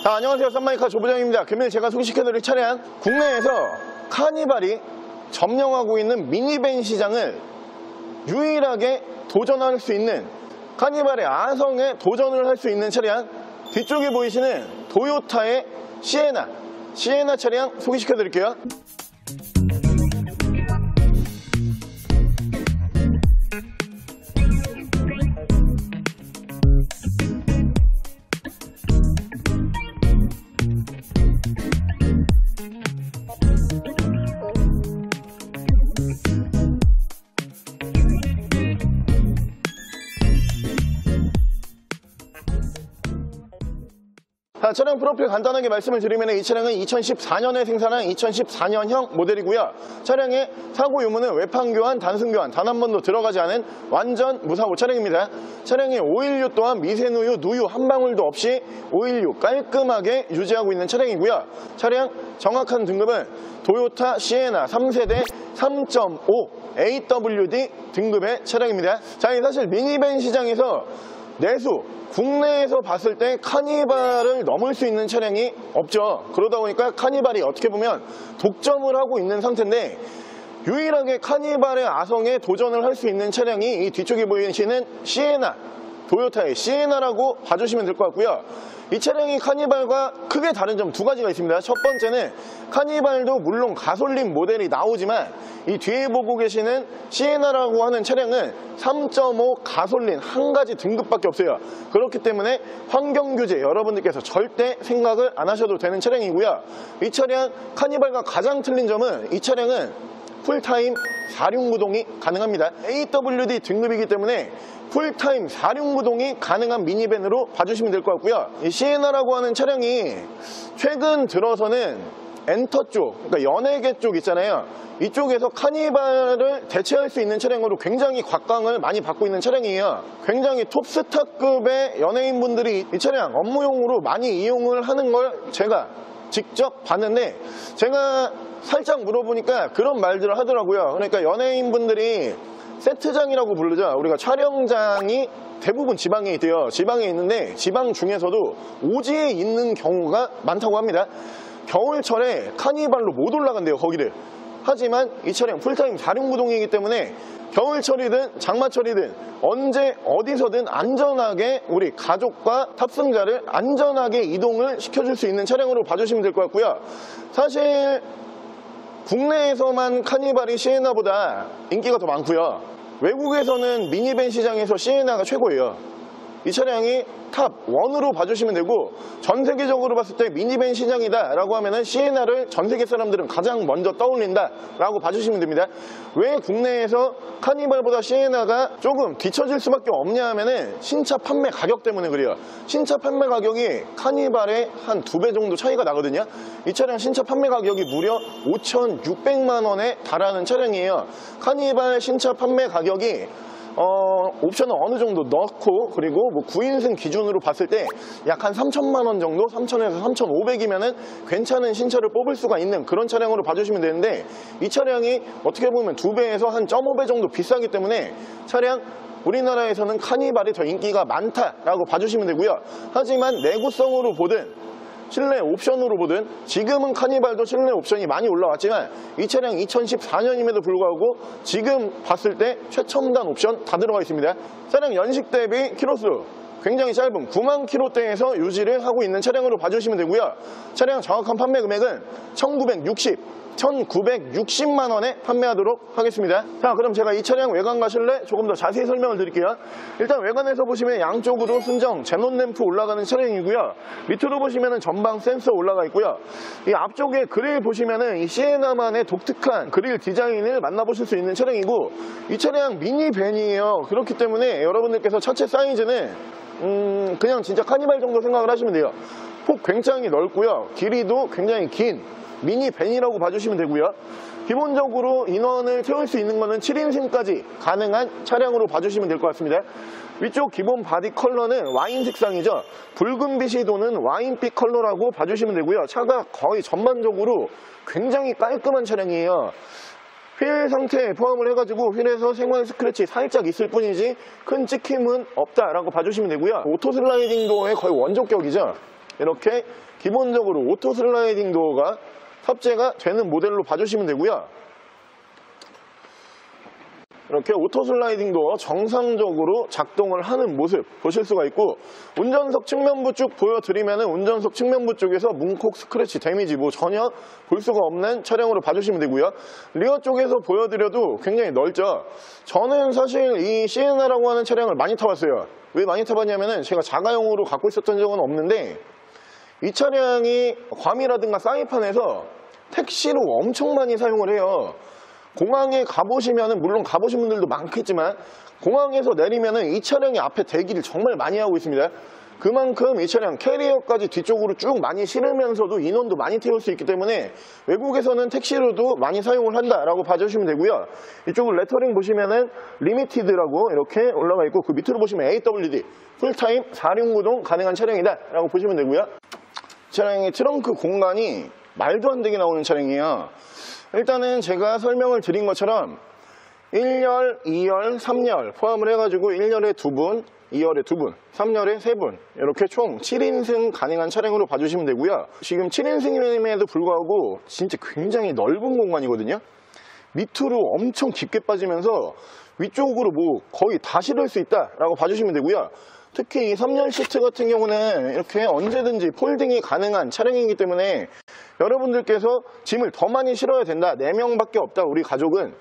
자, 안녕하세요. 쌈마이카 조부장입니다. 금일 제가 소개시켜드릴 차량, 국내에서 카니발이 점령하고 있는 미니밴 시장을 유일하게 도전할 수 있는, 카니발의 아성에 도전을 할 수 있는 차량, 뒤쪽에 보이시는 도요타의 시에나 차량 소개시켜드릴게요. 자, 차량 프로필 간단하게 말씀을 드리면 이 차량은 2014년에 생산한 2014년형 모델이고요. 차량의 사고 유무는 외판 교환, 단순 교환 단 한 번도 들어가지 않은 완전 무사고 차량입니다. 차량의 오일류 또한 미세누유, 누유 한 방울도 없이 오일류 깔끔하게 유지하고 있는 차량이고요. 차량 정확한 등급은 도요타 시에나 3세대 3.5 AWD 등급의 차량입니다. 자, 사실 미니밴 시장에서 내수, 국내에서 봤을 때 카니발을 넘을 수 있는 차량이 없죠. 그러다 보니까 카니발이 어떻게 보면 독점을 하고 있는 상태인데, 유일하게 카니발의 아성에 도전을 할 수 있는 차량이 이 뒤쪽에 보이시는 시에나, 도요타의 시에나라고 봐주시면 될 것 같고요. 이 차량이 카니발과 크게 다른 점 두 가지가 있습니다. 첫 번째는 카니발도 물론 가솔린 모델이 나오지만 이 뒤에 보고 계시는 시에나라고 하는 차량은 3.5 가솔린 한 가지 등급밖에 없어요. 그렇기 때문에 환경규제 여러분들께서 절대 생각을 안 하셔도 되는 차량이고요. 이 차량 카니발과 가장 틀린 점은 이 차량은 풀타임 4륜구동이 가능합니다. AWD 등급이기 때문에 풀타임 4륜구동이 가능한 미니밴으로 봐주시면 될 것 같고요. 이 시에나라고 하는 차량이 최근 들어서는 엔터 쪽, 그러니까 연예계 쪽 있잖아요. 이쪽에서 카니발을 대체할 수 있는 차량으로 굉장히 곽광을 많이 받고 있는 차량이에요. 굉장히 톱스타급의 연예인분들이 이 차량 업무용으로 많이 이용을 하는 걸 제가 직접 봤는데, 제가 살짝 물어보니까 그런 말들을 하더라고요. 그러니까 연예인분들이 세트장이라고 부르죠. 우리가 촬영장이 대부분 지방에 있대요. 지방에 있는데 지방 중에서도 오지에 있는 경우가 많다고 합니다. 겨울철에 카니발로 못 올라간대요, 거기를. 하지만 이 차량 풀타임 4륜구동이기 때문에 겨울철이든 장마철이든 언제 어디서든 안전하게 우리 가족과 탑승자를 안전하게 이동을 시켜줄 수 있는 차량으로 봐주시면 될 것 같고요. 사실 국내에서만 카니발이 시에나보다 인기가 더 많고요. 외국에서는 미니밴 시장에서 시에나가 최고예요. 이 차량이 탑 1으로 봐주시면 되고, 전 세계적으로 봤을 때 미니밴 시장이다 라고 하면은 시에나를 전 세계 사람들은 가장 먼저 떠올린다 라고 봐주시면 됩니다. 왜 국내에서 카니발보다 시에나가 조금 뒤처질 수밖에 없냐 하면은 신차 판매 가격 때문에 그래요. 신차 판매 가격이 카니발의 한 2배 정도 차이가 나거든요. 이 차량 신차 판매 가격이 무려 5,600만 원에 달하는 차량이에요. 카니발 신차 판매 가격이 옵션을 어느 정도 넣고, 그리고 뭐 9인승 기준으로 봤을 때 약 한 3천만 원 정도, 3천에서 3,500이면은 괜찮은 신차를 뽑을 수가 있는 그런 차량으로 봐주시면 되는데, 이 차량이 어떻게 보면 2배에서 한 1.5배 정도 비싸기 때문에 차량 우리나라에서는 카니발이 더 인기가 많다라고 봐주시면 되고요. 하지만 내구성으로 보든 실내 옵션으로 보든 지금은 카니발도 실내 옵션이 많이 올라왔지만 이 차량 2014년임에도 불구하고 지금 봤을 때 최첨단 옵션 다 들어가 있습니다. 차량 연식 대비 키로수 굉장히 짧은 9만 킬로대에서 유지를 하고 있는 차량으로 봐주시면 되고요. 차량 정확한 판매 금액은 1960만 원에 판매하도록 하겠습니다. 자, 그럼 제가 이 차량 외관과 실내 조금 더 자세히 설명을 드릴게요. 일단 외관에서 보시면 양쪽으로 순정 제논 램프 올라가는 차량이고요. 밑으로 보시면 전방 센서 올라가 있고요. 이 앞쪽에 그릴 보시면은 이 시에나만의 독특한 그릴 디자인을 만나보실 수 있는 차량이고, 이 차량 미니밴이에요. 그렇기 때문에 여러분들께서 차체 사이즈는 그냥 진짜 카니발 정도 생각을 하시면 돼요. 폭 굉장히 넓고요. 길이도 굉장히 긴 미니밴이라고 봐주시면 되고요. 기본적으로 인원을 태울 수 있는 거는 7인승까지 가능한 차량으로 봐주시면 될 것 같습니다. 위쪽 기본 바디 컬러는 와인 색상이죠. 붉은빛이 도는 와인빛 컬러라고 봐주시면 되고요. 차가 거의 전반적으로 굉장히 깔끔한 차량이에요. 휠 상태에 포함을 해가지고 휠에서 생활 스크래치 살짝 있을 뿐이지 큰 찍힘은 없다라고 봐주시면 되고요. 오토 슬라이딩 도어의 거의 원조격이죠. 이렇게 기본적으로 오토 슬라이딩 도어가 탑재가 되는 모델로 봐주시면 되고요. 이렇게 오토 슬라이딩 도어 정상적으로 작동을 하는 모습 보실 수가 있고, 운전석 측면부 쭉 보여드리면 운전석 측면부 쪽에서 문콕 스크래치 데미지 뭐 전혀 볼 수가 없는 차량으로 봐주시면 되고요. 리어 쪽에서 보여드려도 굉장히 넓죠. 저는 사실 이 시에나라고 하는 차량을 많이 타봤어요. 왜 많이 타봤냐면은 제가 자가용으로 갖고 있었던 적은 없는데, 이 차량이 괌이라든가 사이판에서 택시로 엄청 많이 사용을 해요. 공항에 가보시면은, 물론 가보신 분들도 많겠지만 공항에서 내리면은 이 차량이 앞에 대기를 정말 많이 하고 있습니다. 그만큼 이 차량 캐리어까지 뒤쪽으로 쭉 많이 실으면서도 인원도 많이 태울 수 있기 때문에 외국에서는 택시로도 많이 사용을 한다라고 봐주시면 되고요. 이쪽은 레터링 보시면은 리미티드라고 이렇게 올라가 있고, 그 밑으로 보시면 AWD 풀타임 4륜구동 가능한 차량이다 라고 보시면 되고요. 이 차량의 트렁크 공간이 말도 안 되게 나오는 차량이에요. 일단은 제가 설명을 드린 것처럼 1열, 2열, 3열 포함을 해가지고 1열에 2분, 2열에 2분, 3열에 3분, 이렇게 총 7인승 가능한 차량으로 봐주시면 되고요. 지금 7인승임에도 불구하고 진짜 굉장히 넓은 공간이거든요. 밑으로 엄청 깊게 빠지면서 위쪽으로 뭐 거의 다 실을 수 있다라고 봐주시면 되고요. 특히 이 3열 시트 같은 경우는 이렇게 언제든지 폴딩이 가능한 차량이기 때문에 여러분들께서 짐을 더 많이 실어야 된다, 4명밖에 없다, 우리 가족은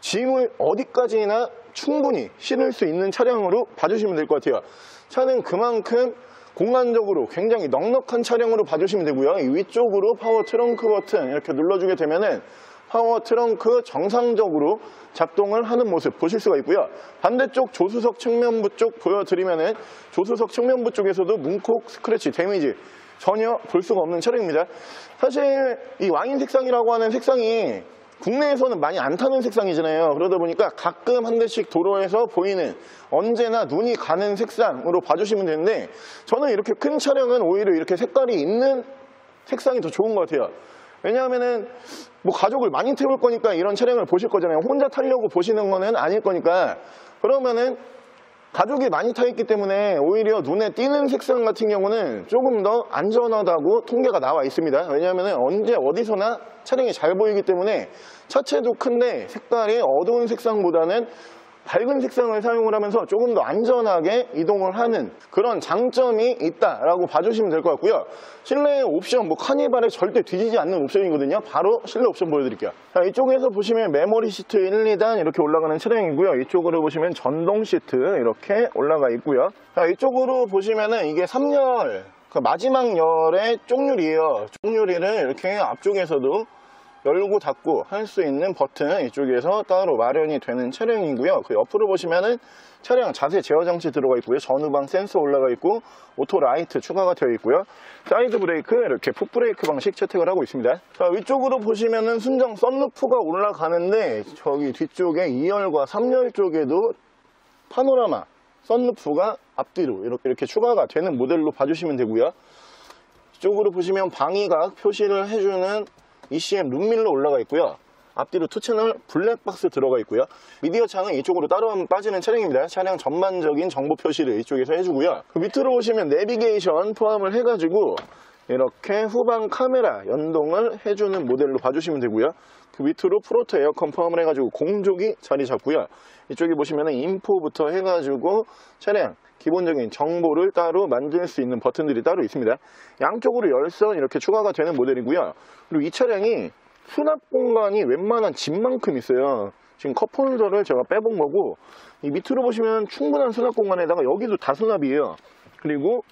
짐을 어디까지나 충분히 실을 수 있는 차량으로 봐주시면 될 것 같아요. 차는 그만큼 공간적으로 굉장히 넉넉한 차량으로 봐주시면 되고요. 이 위쪽으로 파워 트렁크 버튼 이렇게 눌러주게 되면은 파워 트렁크 정상적으로 작동을 하는 모습 보실 수가 있고요. 반대쪽 조수석 측면부 쪽 보여드리면은 조수석 측면부 쪽에서도 문콕 스크래치 데미지 전혀 볼 수가 없는 차량입니다. 사실 이 와인 색상이라고 하는 색상이 국내에서는 많이 안 타는 색상이잖아요. 그러다 보니까 가끔 한 대씩 도로에서 보이는, 언제나 눈이 가는 색상으로 봐주시면 되는데, 저는 이렇게 큰 차량은 오히려 이렇게 색깔이 있는 색상이 더 좋은 것 같아요. 왜냐하면은 뭐 가족을 많이 태울 거니까 이런 차량을 보실 거잖아요. 혼자 타려고 보시는 거는 아닐 거니까. 그러면은 가족이 많이 타 있기 때문에 오히려 눈에 띄는 색상 같은 경우는 조금 더 안전하다고 통계가 나와 있습니다. 왜냐하면 언제 어디서나 차량이 잘 보이기 때문에 차체도 큰데 색깔이 어두운 색상보다는 밝은 색상을 사용을 하면서 조금 더 안전하게 이동을 하는 그런 장점이 있다라고 봐주시면 될 것 같고요. 실내 옵션, 뭐 카니발에 절대 뒤지지 않는 옵션이거든요. 바로 실내 옵션 보여드릴게요. 자, 이쪽에서 보시면 메모리 시트 1, 2단 이렇게 올라가는 차량이고요. 이쪽으로 보시면 전동 시트 이렇게 올라가 있고요. 자, 이쪽으로 보시면은 이게 3열, 그 마지막 열의 쪽유리예요. 쪽유리를 이렇게 앞쪽에서도 열고 닫고 할 수 있는 버튼 이쪽에서 따로 마련이 되는 차량이고요. 그 옆으로 보시면은 차량 자세 제어 장치 들어가 있고요. 전후방 센서 올라가 있고 오토 라이트 추가가 되어 있고요. 사이드 브레이크 이렇게 풋 브레이크 방식 채택을 하고 있습니다. 자, 위쪽으로 보시면은 순정 썬루프가 올라가는데, 저기 뒤쪽에 2열과 3열 쪽에도 파노라마 썬루프가 앞뒤로 이렇게 추가가 되는 모델로 봐주시면 되고요. 이쪽으로 보시면 방위각 표시를 해주는 ECM 룸밀러 올라가 있고요. 앞뒤로 2채널 블랙박스 들어가 있고요. 미디어 창은 이쪽으로 따로 빠지는 차량입니다. 차량 전반적인 정보 표시를 이쪽에서 해주고요. 그 밑으로 보시면 내비게이션 포함을 해가지고 이렇게 후방 카메라 연동을 해주는 모델로 봐주시면 되고요. 그 밑으로 프로토 에어컨 포함을 해가지고 공조기 자리 잡고요. 이쪽에 보시면 인포부터 해가지고 차량 기본적인 정보를 따로 만들 수 있는 버튼들이 따로 있습니다. 양쪽으로 열선 이렇게 추가가 되는 모델이고요. 그리고 이 차량이 수납 공간이 웬만한 집만큼 있어요. 지금 컵홀더를 제가 빼본 거고, 이 밑으로 보시면 충분한 수납 공간에다가 여기도 다 수납이에요. 그리고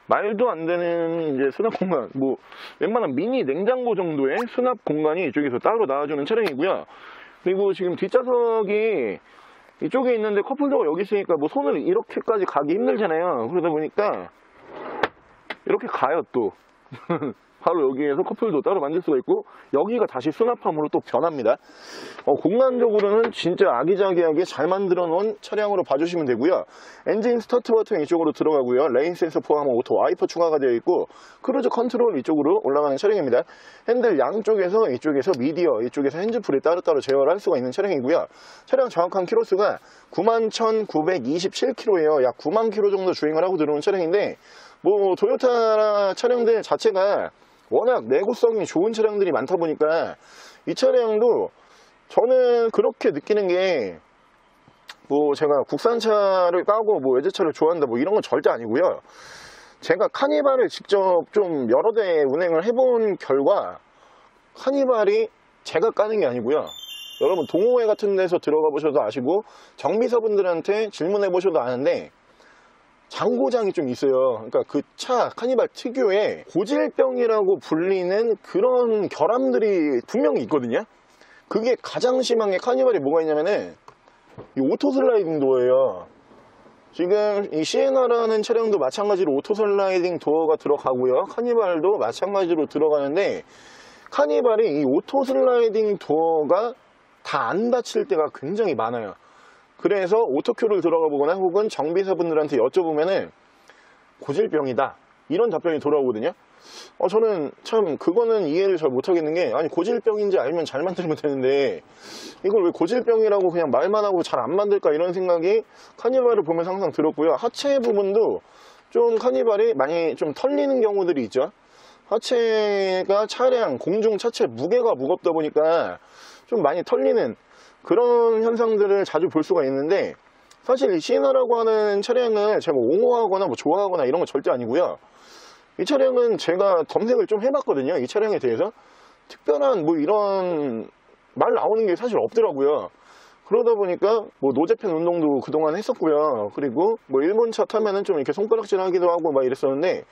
말도 안 되는 이제 수납 공간, 뭐 웬만한 미니 냉장고 정도의 수납 공간이 이쪽에서 따로 나와주는 차량이고요. 그리고 지금 뒷좌석이 이쪽에 있는데 컵홀더가 여기 있으니까 뭐 손을 이렇게까지 가기 힘들잖아요. 그러다 보니까 이렇게 가요 또. 바로 여기에서 컵홀더 따로 만질 수가 있고, 여기가 다시 수납함으로 또 변합니다. 공간적으로는 진짜 아기자기하게 잘 만들어 놓은 차량으로 봐주시면 되고요. 엔진 스타트 버튼 이쪽으로 들어가고요. 레인 센서 포함한 오토 와이퍼 추가가 되어 있고, 크루즈 컨트롤 이쪽으로 올라가는 차량입니다. 핸들 양쪽에서 이쪽에서 미디어, 이쪽에서 핸즈프리 따로따로 제어를 할 수가 있는 차량이고요. 차량 정확한 키로수가 91,927km예요. 약 9만 km 정도 주행을 하고 들어오는 차량인데, 뭐 도요타 차량들 자체가 워낙 내구성이 좋은 차량들이 많다 보니까 이 차량도 저는 그렇게 느끼는 게 뭐 제가 국산차를 까고 뭐 외제차를 좋아한다 뭐 이런 건 절대 아니고요. 제가 카니발을 직접 좀 여러 대 운행을 해본 결과 카니발이 제가 까는 게 아니고요. 여러분 동호회 같은 데서 들어가 보셔도 아시고 정비사분들한테 질문해 보셔도 아는데 장고장이 좀 있어요. 그러니까 그 차 카니발 특유의 고질병이라고 불리는 그런 결함들이 분명히 있거든요. 그게 가장 심한 게 카니발이 뭐가 있냐면은 이 오토 슬라이딩 도어예요. 지금 이 시에나라는 차량도 마찬가지로 오토 슬라이딩 도어가 들어가고요. 카니발도 마찬가지로 들어가는데 카니발이 이 오토 슬라이딩 도어가 다 안 닫힐 때가 굉장히 많아요. 그래서 오토큐를 들어가 보거나 혹은 정비사분들한테 여쭤보면은 고질병이다 이런 답변이 돌아오거든요. 저는 참 그거는 이해를 잘 못하겠는 게, 아니 고질병인지 알면 잘 만들면 되는데 이걸 왜 고질병이라고 그냥 말만 하고 잘 안 만들까 이런 생각이 카니발을 보면서 항상 들었고요. 하체 부분도 좀 카니발이 많이 좀 털리는 경우들이 있죠. 하체가 차량 공중 차체 무게가 무겁다 보니까 좀 많이 털리는 그런 현상들을 자주 볼 수가 있는데, 사실 이 시에나라고 하는 차량을 제가 옹호하거나 뭐 좋아하거나 이런 거 절대 아니고요. 이 차량은 제가 검색을 좀 해봤거든요. 이 차량에 대해서 특별한 뭐 이런 말 나오는 게 사실 없더라고요. 그러다 보니까 뭐 노재팬 운동도 그동안 했었고요. 그리고 뭐 일본 차 타면은 좀 이렇게 손가락질 하기도 하고 막 이랬었는데,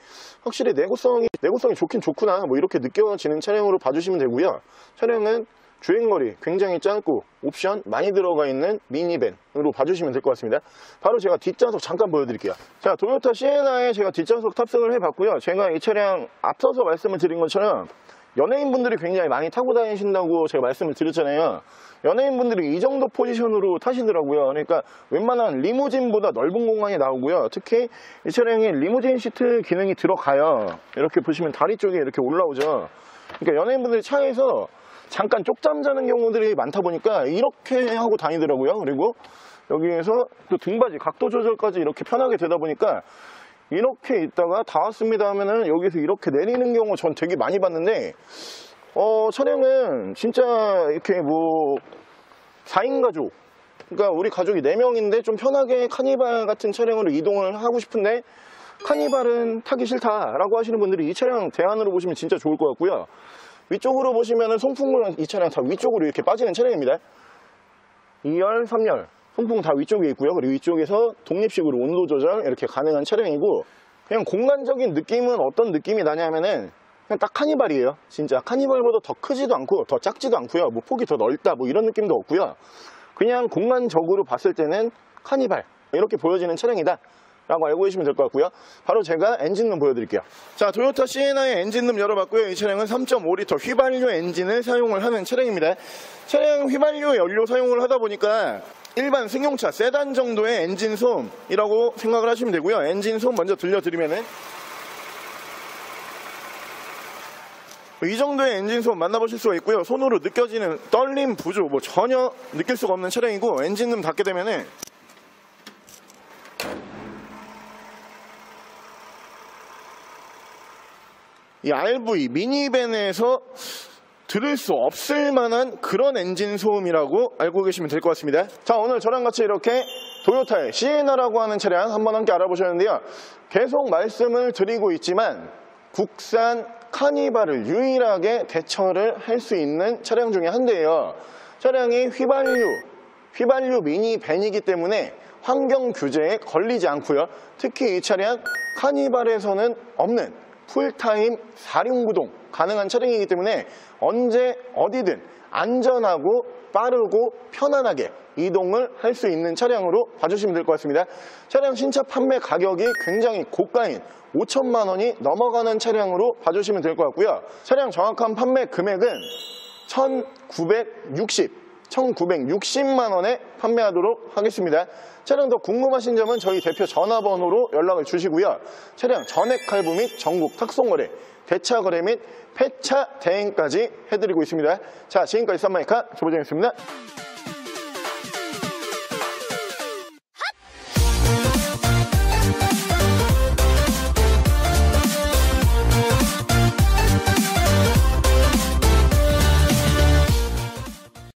확실히 내구성이 좋긴 좋구나 뭐 이렇게 느껴지는 차량으로 봐주시면 되고요. 차량은 주행거리 굉장히 짧고 옵션 많이 들어가 있는 미니밴으로 봐주시면 될 것 같습니다. 바로 제가 뒷좌석 잠깐 보여드릴게요. 자, 도요타 시에나에 제가 뒷좌석 탑승을 해봤고요. 제가 이 차량 앞서서 말씀을 드린 것처럼 연예인분들이 굉장히 많이 타고 다니신다고 제가 말씀을 드렸잖아요. 연예인분들이 이 정도 포지션으로 타시더라고요. 그러니까 웬만한 리무진보다 넓은 공간이 나오고요. 특히 이 차량에 리무진 시트 기능이 들어가요. 이렇게 보시면 다리 쪽에 이렇게 올라오죠. 그러니까 연예인분들이 차에서 잠깐 쪽잠 자는 경우들이 많다 보니까 이렇게 하고 다니더라고요. 그리고 여기에서 또 등받이 각도 조절까지 이렇게 편하게 되다 보니까 이렇게 있다가 다 왔습니다 하면은 여기서 이렇게 내리는 경우 전 되게 많이 봤는데, 차량은 진짜 이렇게 뭐 4인 가족, 그러니까 우리 가족이 4명인데 좀 편하게 카니발 같은 차량으로 이동을 하고 싶은데 카니발은 타기 싫다라고 하시는 분들이 이 차량 대안으로 보시면 진짜 좋을 것 같고요. 위쪽으로 보시면은 송풍구는 이 차량 다 위쪽으로 이렇게 빠지는 차량입니다. 2열, 3열 송풍 다 위쪽에 있고요. 그리고 위쪽에서 독립식으로 온도 조절 이렇게 가능한 차량이고, 그냥 공간적인 느낌은 어떤 느낌이 나냐면은 그냥 딱 카니발이에요. 진짜 카니발보다 더 크지도 않고 더 작지도 않고요. 뭐 폭이 더 넓다 뭐 이런 느낌도 없고요. 그냥 공간적으로 봤을 때는 카니발 이렇게 보여지는 차량이다 라고 알고 계시면 될 것 같고요. 바로 제가 엔진룸 보여드릴게요. 자, 도요타 시에나의 엔진룸 열어봤고요. 이 차량은 3.5L 휘발유 엔진을 사용을 하는 차량입니다. 차량 휘발유 연료 사용을 하다 보니까 일반 승용차 세단 정도의 엔진 소음이라고 생각을 하시면 되고요. 엔진 소음 먼저 들려드리면은 이 정도의 엔진 소음 만나보실 수가 있고요. 손으로 느껴지는 떨림, 부조 뭐 전혀 느낄 수가 없는 차량이고, 엔진룸 닫게 되면은 이 RV 미니밴에서 들을 수 없을 만한 그런 엔진 소음이라고 알고 계시면 될 것 같습니다. 자, 오늘 저랑 같이 이렇게 도요타의 시에나라고 하는 차량 한번 함께 알아보셨는데요. 계속 말씀을 드리고 있지만 국산 카니발을 유일하게 대처를 할 수 있는 차량 중에 한 대예요. 차량이 휘발유 미니밴이기 때문에 환경 규제에 걸리지 않고요. 특히 이 차량 카니발에서는 없는 풀타임 4륜구동 가능한 차량이기 때문에 언제 어디든 안전하고 빠르고 편안하게 이동을 할 수 있는 차량으로 봐주시면 될 것 같습니다. 차량 신차 판매 가격이 굉장히 고가인 5천만 원이 넘어가는 차량으로 봐주시면 될 것 같고요. 차량 정확한 판매 금액은 1960만 원에 판매하도록 하겠습니다. 차량 더 궁금하신 점은 저희 대표 전화번호로 연락을 주시고요. 차량 전액 할부 및 전국 탁송거래, 대차 거래 및 폐차 대행까지 해드리고 있습니다. 자, 지금까지 썬마이카 조보정이었습니다.